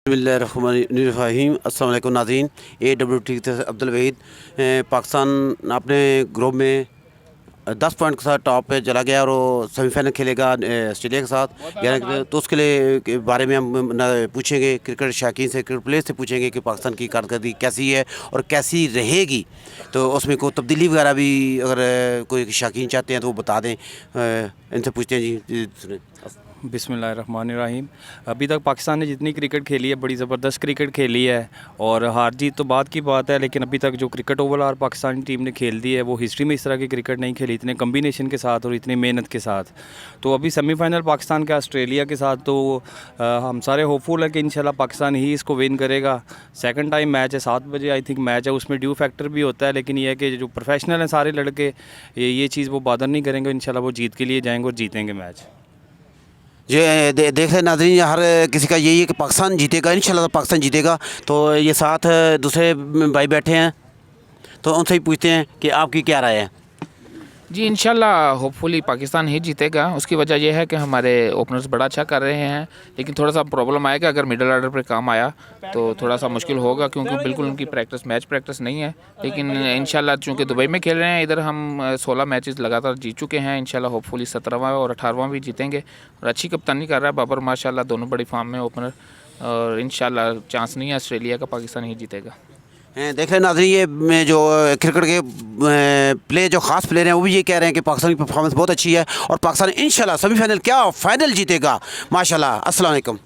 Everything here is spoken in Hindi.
बिस्मिल्लाहिर्रहमानिर्रहीम। अस्सलाम वालेकुम नाज़रीन। AWT से अब्दुल वहीद। पाकिस्तान अपने ग्रुप में 10 पॉइंट के साथ टॉप पे चला गया और वो सेमीफाइनल खेलेगा ऑस्ट्रेलिया के साथ। यानी तो उसके लिए के बारे में हम पूछेंगे क्रिकेट शौकीन से, क्रिकेट प्लेयर से पूछेंगे कि पाकिस्तान की कारकर्दगी कैसी है और कैसी रहेगी। तो उसमें कोई तब्दीली वगैरह भी अगर कोई शौकीन चाहते हैं तो वो बता दें। इनसे पूछते हैं जी सुने। बिस्मिल्लाहिर्रहमानिर्रहीम। अभी तक पाकिस्तान ने जितनी क्रिकेट खेली है बड़ी ज़बरदस्त क्रिकेट खेली है और हार जीत तो बात की बात है, लेकिन अभी तक जो क्रिकेट ओवरऑल पाकिस्तानी टीम ने खेल दी है वो हिस्ट्री में इस तरह की क्रिकेट नहीं खेली, इतने कम्बिनेशन के साथ और इतनी मेहनत के साथ। तो अभी सेमीफाइनल पाकिस्तान का ऑस्ट्रेलिया के साथ, तो हम सारे होपफुल है कि इंशाल्लाह पाकिस्तान ही इसको विन करेगा। सेकंड टाइम मैच है, 7 बजे आई थिंक मैच है, उसमें ड्यू फैक्टर भी होता है, लेकिन ये है कि जो प्रोफेशनल हैं सारे लड़के ये चीज़ वो बादर नहीं करेंगे। इंशाल्लाह वो जीत के लिए जाएंगे और जीतेंगे मैच। ये देख रहे नाज़रीन, हर किसी का यही है कि पाकिस्तान जीतेगा, इंशाल्लाह पाकिस्तान जीतेगा। तो ये साथ दूसरे भाई बैठे हैं तो उनसे ही पूछते हैं कि आपकी क्या राय है। जी इंशाल्लाह होपफुली पाकिस्तान ही जीतेगा। उसकी वजह यह है कि हमारे ओपनर्स बड़ा अच्छा कर रहे हैं, लेकिन थोड़ा सा प्रॉब्लम आएगा अगर मिडल ऑर्डर पर काम आया तो थोड़ा सा मुश्किल होगा, क्योंकि बिल्कुल उनकी प्रैक्टिस मैच प्रैक्टिस नहीं है। लेकिन इंशाल्लाह चूँकि दुबई में खेल रहे हैं, इधर हम 16 मैचेस लगातार जीत चुके हैं। इंशाल्लाह होपफुली 17वां और 18वां भी जीतेंगे। और अच्छी कप्तानी कर रहा है बाबर माशाल्लाह, दोनों बड़ी फॉर्म में ओपनर, और इंशाल्लाह चांस नहीं है ऑस्ट्रेलिया का, पाकिस्तान ही जीतेगा। देख रहे नाज़रीन, ये जो क्रिकेट के प्ले जो ख़ास प्लेयर हैं वो भी ये कह रहे हैं कि पाकिस्तान की परफॉर्मेंस बहुत अच्छी है और पाकिस्तान इंशाल्लाह सेमीफाइनल क्या फाइनल जीतेगा। माशाल्लाह। अस्सलाम वालेकुम।